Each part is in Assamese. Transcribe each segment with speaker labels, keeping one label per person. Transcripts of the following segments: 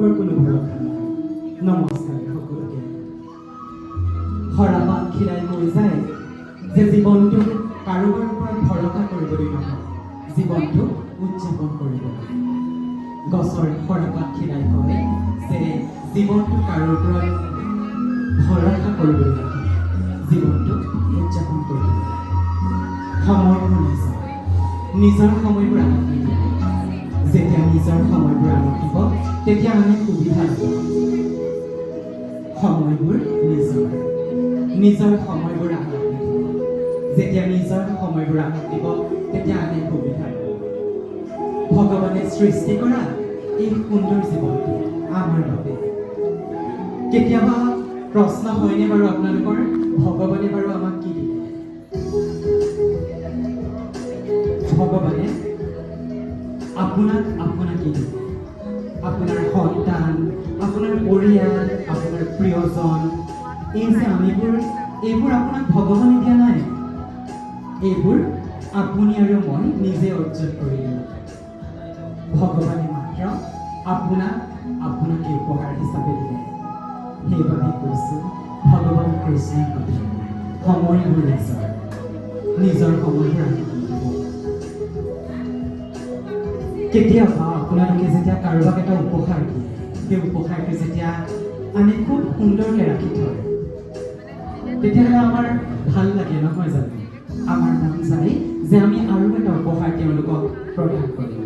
Speaker 1: বতৰৰ কোনো ভৰসা নাই। নমস্কাৰ সকলোকে। হৰাবাক খিৰাই কৈ যায় যে জীৱনটো কাৰোবাৰ ওপৰত ভৰসা কৰিবলৈ নহয়, জীৱনটো উদযাপন কৰিবলৈ। গছৰ হৰাবাক খিৰাই কয় যে জীৱনটো কাৰোৰ ওপৰত ভৰসা কৰিবলৈ নহয়, জীৱনটো উদযাপন কৰিবলৈ। সময়বোৰ নিজৰ সময়বোৰ আমাক দিব। যেতিয়া নিজৰ সময়বোৰ আমাক দিব তেতিয়া আমি সুবিধা ল'ব। সময়বোৰ নিজৰ সময়বোৰ আমাক দিব। যেতিয়া নিজৰ সময়বোৰ আমাক দিব তেতিয়া আমি সুবিধা ল'ব। ভগৱানে সৃষ্টি কৰা এই সুন্দৰ জীৱনটো আমাৰ বাবে। কেতিয়াবা প্ৰশ্ন হয়নে বাৰু আপোনালোকৰ, ভগৱানে বাৰু আমাক কি দিলে? ভগৱানে আপোনাক কি দিলে? আপোনাৰ সন্তান, আপোনাৰ পৰিয়াল, আপোনাৰ প্ৰিয়জন, এই যে এইবোৰ আপোনাক ভগৱানে দিয়া নাই। এইবোৰ আপুনি আৰু মই নিজে অৰ্জন কৰিলোঁ। ভগৱানে মাত্ৰ আপোনাক এই উপহাৰ হিচাপে দিলে। সেইবাবে কৈছোঁ ভগৱান কৃষ্ণৰ কথা, সময়বোৰ নিজৰ সময়বোৰ আমি দিব। কেতিয়াবা আপোনালোকে যেতিয়া কাৰোবাক এটা উপহাৰ দিয়ে, সেই উপহাৰটো যেতিয়া আমি খুব সুন্দৰকৈ ৰাখি থয় তেতিয়াহ'লে আমাৰ ভাল লাগে, নহয় জানো? আমাৰ মন যায় যে আমি আৰু এটা উপহাৰ তেওঁলোকক প্ৰদান কৰিম,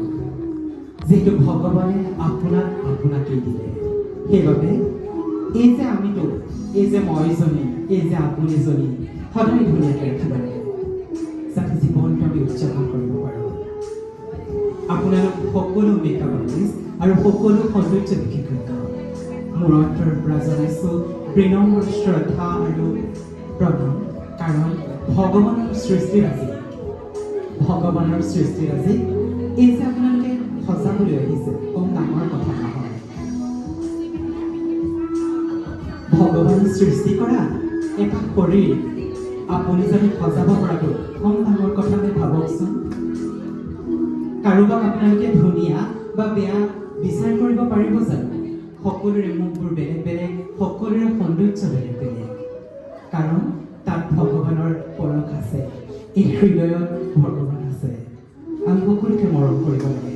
Speaker 1: যিটো ভগৱানে আপোনাকেই দিলে। সেইবাবে এই যে আমিতো, এই যে মইজনী, এই যে আপুনিজনী সদায় ধুনীয়াকৈ ৰাখিব লাগে, যাতে জীৱনটো আমি উদযাপন কৰিব পাৰোঁ। আপোনালোক সকলো মেকআপ আৰ্টিষ্ট আৰু সকলো সৌন্দৰ্য বিশেষজ্ঞ মোৰ অন্তৰৰ পৰা জনাইছোঁ বিনম্ৰ শ্ৰদ্ধা আৰু প্ৰণাম। কাৰণ ভগৱানৰ সৃষ্টিৰাজি এই যে আপোনালোকে সজাবলৈ আহিছে, কম ডাঙৰ কথা নহয়। ভগৱান সৃষ্টি কৰা এটা শৰীৰ আপুনি যদি সজাব পৰাটো কম ডাঙৰ কথা নে? ভাবকচোন। কাৰোবাক আপোনালোকে ধুনীয়া বা বেয়া বিচাৰ কৰিব পাৰিব জানো? সকলোৰে মুখবোৰ বেলেগ বেলেগ, সকলোৰে সৌন্দৰ্য বেলেগ বেলেগ, কাৰণ তাত ভগৱানৰ পৰশ আছে, এই হৃদয়ত ভগৱান আছে। আমি সকলোকে মৰম কৰিব লাগে।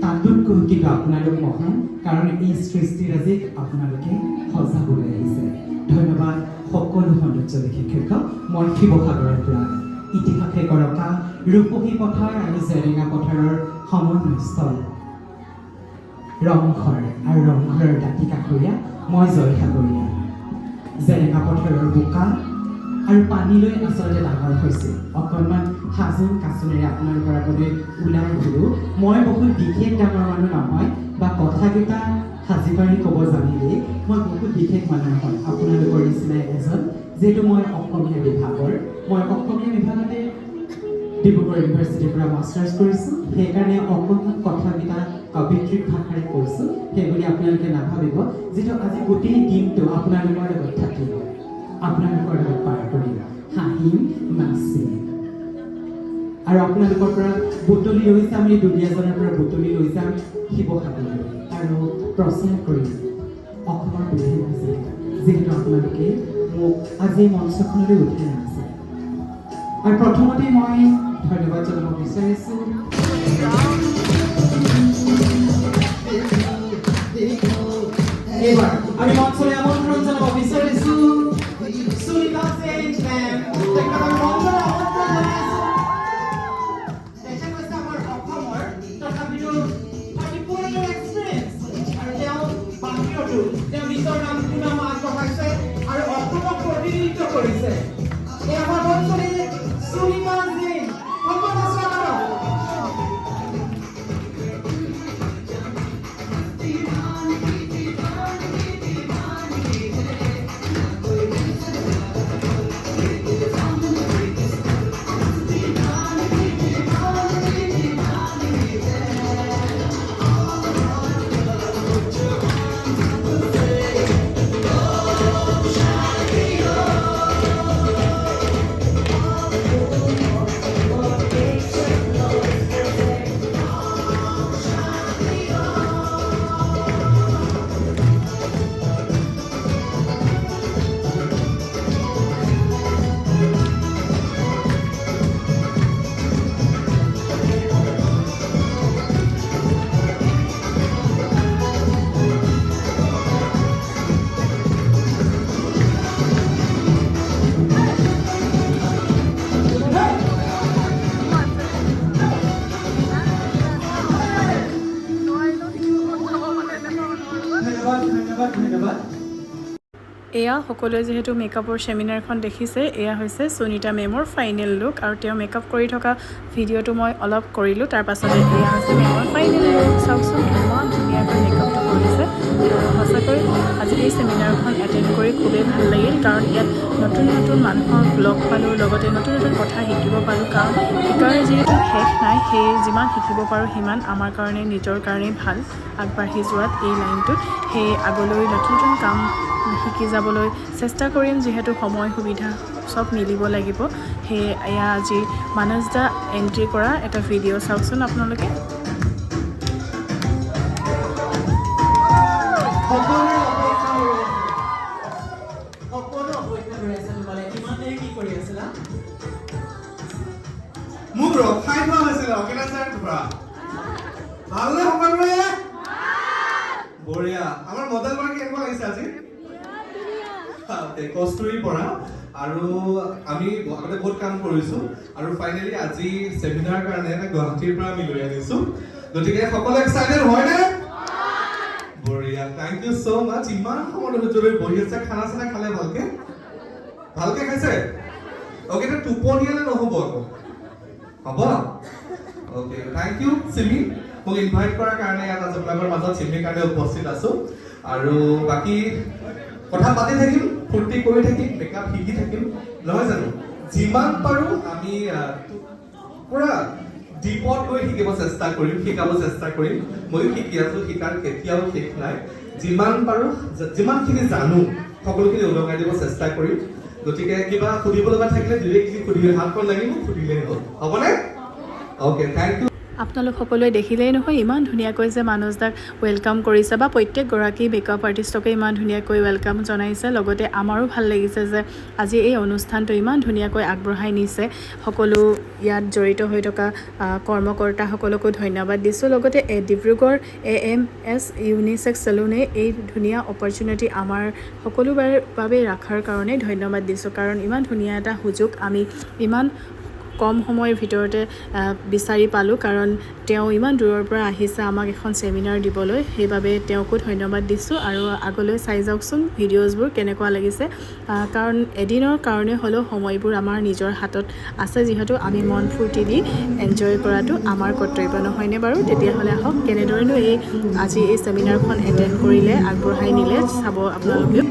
Speaker 1: তাতোতকৈ কিন্তু আপোনালোক মহান, কাৰণ এই সৃষ্টিৰাজিক আপোনালোকে সজাবলৈ আহিছে। ধন্যবাদ সকলো সৌন্দৰ্য বিশেষজ্ঞ। মই শিৱসাগৰৰ পৰা ইতিহাসে গৰকা ৰূপহী পথাৰ আৰু জেৰেঙা পথাৰৰ সমন্বয়স্থল ৰংঘৰ আৰু ৰংঘৰৰ দাঁতি কাষৰীয়া মই জয়সাগৰীয়া। জেৰেঙা পথাৰৰ বোকা আৰু পানীলৈ আচলতে ডাঙৰ হৈছে। অকণমান সাজোন কাচোনেৰে আপোনালোকৰ আগলৈ ওলাই আহিলোঁ। মই বহুত বিশেষ ডাঙৰ মানুহ নহয়, বা কথাকেইটা সাজি পাৰি ক'ব জানিলেই মই বহুত বিশেষ মানুহ নহয়। আপোনালোকৰ নিচিনাই এজন, যিহেতু মই অসমীয়া বিভাগতে ডিব্ৰুগড় ইউনিভাৰ্চিটিৰ পৰা মাষ্টাৰ্ছ কৰিছোঁ। সেইকাৰণে অকণমান কথাকেইটা কবিত্ৰিক ভাষাৰে কৈছোঁ, সেইবুলি আপোনালোকে নাভাবিব। যিটো আজি গোটেই দিনটো আপোনালোকৰ লগত থাকিব, আপোনালোকৰ লগত পাৰ কৰিম, হাঁহিম, নাচিম। আৰু আপোনালোকৰ পৰা বুটলি লৈ যাম, এই দুলীয়াজনৰ পৰা বুটলি লৈ যাম শিৱসাগৰলৈ আৰু প্ৰচাৰ কৰিম অসমৰ বিভিন্ন জিলাত, যিহেতু আপোনালোকে মোক আজি মঞ্চখনলৈ উঠাই আনিছে। আৰু প্ৰথমতে মই ধন্যবাদ জনাব বিচাৰিছোঁ এইবাৰ আমি মঞ্চলৈ আমন্ত্ৰণ জনাব বিচাৰিছোঁ সুনিতা সেন মেম। তেখেতক মঞ্চলৈ আমন্ত্ৰণ জনাইছোঁ। তেখেত হৈছে আমাৰ অসমৰ তথাপিতো 34 year এক্সপিৰিয়েঞ্চ, আৰু তেওঁ বাহিৰতো তেওঁ নিজৰ নাম সুনাম আগবঢ়াইছে আৰু অসমক প্ৰতিনিধিত্ব কৰিছে। এই আমাৰ মঞ্চলৈ সুনিতা সেন, সকলো স্বাগতম। ধন্যবাদ
Speaker 2: এয়া সকলোৱে যিহেতু মেকআপৰ সেমিনাৰখন দেখিছে এয়া হৈছে সুনিতা মেমৰ ফাইনেল লুক আৰু তেওঁ মেকআপ কৰি থকা ভিডিঅ'টো মই অলপ কৰিলোঁ তাৰ পাছতে এয়া হৈছে মেমৰ ফাইনেল লুক চাওকচোন ইমান ধুনীয়াকৈ মেকআপটো কৰিছে সঁচাকৈ আজি এই সেমিনাৰখন এটেণ্ড কৰি খুবেই ভাল লাগিল কাৰণ ইয়াত নতুন নতুন মানুহক লগ পালোঁ লগতে নতুন নতুন কথা শিকিব পালোঁ কাৰণ শিকাৰ যিহেতু শেষ নাই সেয়ে যিমান শিকিব পাৰোঁ সিমান আমাৰ কাৰণে নিজৰ কাৰণেই ভাল আগবাঢ়ি যোৱাত এই লাইনটোত সেয়ে আগলৈ নতুন নতুন কাম শিকি যাবলৈ চেষ্টা কৰিম যিহেতু সময় সুবিধা সব মিলিব লাগিব সেয়ে এয়া আজি মানস দা এণ্ট্ৰি কৰা এটা ভিডিঅ' চাওকচোন আপোনালোকে
Speaker 3: মোক ৰখাই থোৱা হৈছিল অৰ্গেনাইজাৰ পৰা ভালনে সকলোৰে বঢ়িয়া আমাৰ মডেল গৰাকী কেনেকুৱা লাগিছে আজি কস্তুৰীৰ পৰা আৰু আমি আগতে বহুত কাম কৰিছো আৰু ফাইনেলি আজি সেমিনাৰ কাৰণে এটা গুৱাহাটীৰ পৰা আমি লৈ আনিছো গতিকে সকলো এক্সাইটেড হয়নে বঢ়িয়া থ্যাংক ইউ সো মাচ ইমান সময় ধৰি বহি আছে খানা চানা খালে ভালকে খাইছে ওকে এটা টোপনিয়ালে নহ'ব আকৌ হ'ব ওকে থ্যাংক ইউ সিমি মোক ইনভাইট কৰাৰ কাৰণে ইয়াত আপোনালোকৰ মাজত সিমিৰ কাৰণে উপস্থিত আছো আৰু বাকী কথা পাতি থাকিম ফূৰ্তি কৰি থাকিম মেকআপ শিকি থাকিম নহয় জানো যিমান পাৰোঁ আমি পুৰা ডিপত গৈ শিকিব চেষ্টা কৰিম শিকাব চেষ্টা কৰিম ময়ো শিকি আছো শিকাৰ কেতিয়াও শেষ নাই যিমান পাৰোঁ যিমানখিনি জানো সকলোখিনি উদঙাই দিব চেষ্টা কৰিম গতিকে কিবা সুধিব লগা থাকিলে ডিৰেক্টলি সুধিলে হাতখন লাগিব সুধিলেই হ'ল হ'বনে অ'কে থেংক ইউ
Speaker 2: আপোনালোক সকলোৱে দেখিলেই নহয় ইমান ধুনীয়াকৈ যে মানস দাক ৱেলকাম কৰিছে বা প্ৰত্যেকগৰাকী মেকআপ আৰ্টিষ্টকে ইমান ধুনীয়াকৈ ৱেলকাম জনাইছে লগতে আমাৰো ভাল লাগিছে যে আজি এই অনুষ্ঠানটো ইমান ধুনীয়াকৈ আগবঢ়াই নিছে সকলো ইয়াত জড়িত হৈ থকা কৰ্মকৰ্তাসকলকো ধন্যবাদ দিছোঁ লগতে ডিব্ৰুগড় AMS ইউনিচেক্স চেলুনে এই ধুনীয়া অপৰচুনিটি আমাৰ সকলোৰে বাবে ৰখাৰ কাৰণে ধন্যবাদ দিছোঁ কাৰণ ইমান ধুনীয়া এটা সুযোগ আমি ইমান কম সময়ৰ ভিতৰতে বিচাৰি পালোঁ কাৰণ তেওঁ ইমান দূৰৰ পৰা আহিছে আমাক এখন সেমিনাৰ দিবলৈ সেইবাবে তেওঁকো ধন্যবাদ দিছোঁ আৰু আগলৈ চাই যাওকচোন ভিডিঅ'জবোৰ কেনেকুৱা লাগিছে কাৰণ এদিনৰ কাৰণে হ'লেও সময়বোৰ আমাৰ নিজৰ হাতত আছে যিহেতু আমি মন ফূৰ্তি দি এনজয় কৰাটো আমাৰ কৰ্তব্য নহয়নে বাৰু তেতিয়াহ'লে আহক কেনেদৰেনো আজি এই সেমিনাৰখন এটেণ্ড কৰিলে আগবঢ়াই নিলে চাব আপোনালোকে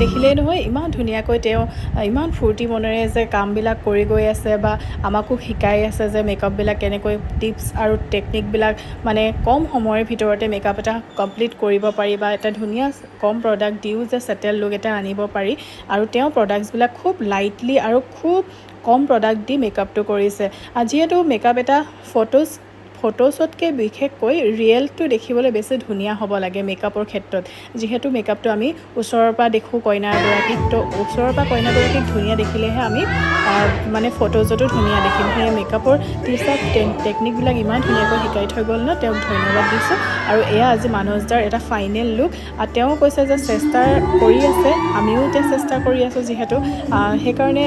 Speaker 2: দেখিলেই নহয় ইমান ধুনীয়াকৈ তেওঁ ইমান ফূৰ্তি মনেৰে যে কামবিলাক কৰি গৈ আছে বা আমাকো শিকাই আছে যে মেকআপবিলাক কেনেকৈ টিপছ আৰু টেকনিকবিলাক মানে কম সময়ৰ ভিতৰতে মেকআপ এটা কমপ্লিট কৰিব পাৰি বা এটা ধুনীয়া কম প্ৰডাক্ট দিও যে ছেটেল লুক এটা আনিব পাৰি আৰু তেওঁ প্ৰডাক্টছবিলাক খুব লাইটলি আৰু খুব কম প্ৰডাক্ট দি মেকআপটো কৰিছে যিহেতু মেকআপ এটা ফটোশ্বতকৈ বিশেষকৈ ৰিয়েলটো দেখিবলৈ বেছি ধুনীয়া হ'ব লাগে মেকআপৰ ক্ষেত্ৰত যিহেতু মেকআপটো আমি ওচৰৰ পৰা দেখোঁ কইনাগৰাকীক তো ওচৰৰ পৰা কইনাগৰাকীক ধুনীয়া দেখিলেহে আমি মানে ফটোজতো ধুনীয়া দেখিম সেই মেকআপৰ টিপছ টেকনিকবিলাক ইমান ধুনীয়াকৈ শিকাই থৈ গ'ল ন তেওঁক ধন্যবাদ দিছোঁ আৰু এয়া আজি মানস দাৰ এটা ফাইনেল লুক তেওঁ কৈছে যে চেষ্টা কৰি আছে আমিও এতিয়া চেষ্টা কৰি আছোঁ যিহেতু সেইকাৰণে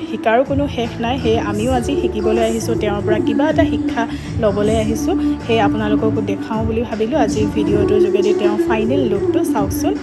Speaker 2: শিকাৰো কোনো শেষ নাই সেয়ে আমিও আজি শিকিবলৈ আহিছোঁ তেওঁৰ পৰা কিবা এটা শিক্ষা ল'বলৈ আহিছোঁ সেয়ে আপোনালোককো দেখাওঁ বুলি ভাবিলোঁ আজি ভিডিঅ'টোৰ যোগেদি তেওঁ ফাইনেল লুকটো চাওকচোন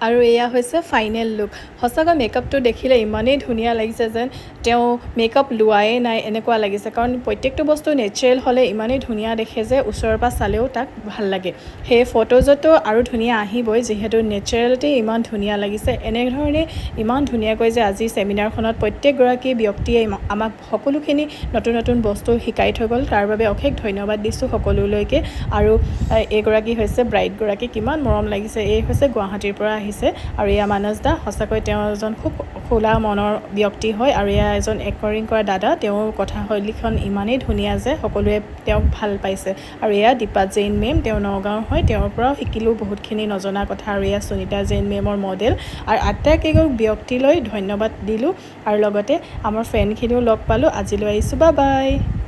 Speaker 2: আৰু এয়া হৈছে ফাইনেল লুক সঁচাকৈ মেকআপটো দেখিলে ইমানেই ধুনীয়া লাগিছে যেন তেওঁ মেকআপ লোৱাই নাই এনেকুৱা লাগিছে কাৰণ প্ৰত্যেকটো বস্তু নেচাৰেল হ'লে ইমানেই ধুনীয়া দেখে যে ওচৰৰ পৰা চালেও তাক ভাল লাগে সেই ফটোজতো আৰু ধুনীয়া আহিবই যিহেতু নেচাৰেলিটি ইমান ধুনীয়া লাগিছে এনেধৰণে ইমান ধুনীয়াকৈ যে আজি চেমিনাৰখনত প্ৰত্যেকগৰাকী ব্যক্তিয়ে আমাক সকলোখিনি নতুন নতুন বস্তু শিকাই থৈ গ'ল তাৰ বাবে অশেষ ধন্যবাদ দিছোঁ সকলোলৈকে আৰু এইগৰাকী হৈছে ব্ৰাইডগৰাকী কিমান মৰম লাগিছে এই হৈছে গুৱাহাটীৰ পৰা আৰু এয়া মানস দা সঁচাকৈ তেওঁ এজন খুব খোলা মনৰ ব্যক্তি হয় আৰু এয়া এজন এংকৰিং কৰা দাদা তেওঁৰ কথাশৈলীখন ইমানেই ধুনীয়া যে সকলোৱে তেওঁক ভাল পাইছে আৰু এয়া দীপা জৈন মেম তেওঁ নগাঁৱৰ হয় তেওঁৰ পৰাও শিকিলোঁ বহুতখিনি নজনা কথা আৰু এয়া সুনিতা জৈন মেমৰ মডেল আৰু আটাইকেইগৰাকী ব্যক্তিলৈ ধন্যবাদ দিলোঁ আৰু লগতে আমাৰ ফ্ৰেণ্ডখিনিও লগ পালোঁ আজিলৈ আহিছোঁ বাই বাই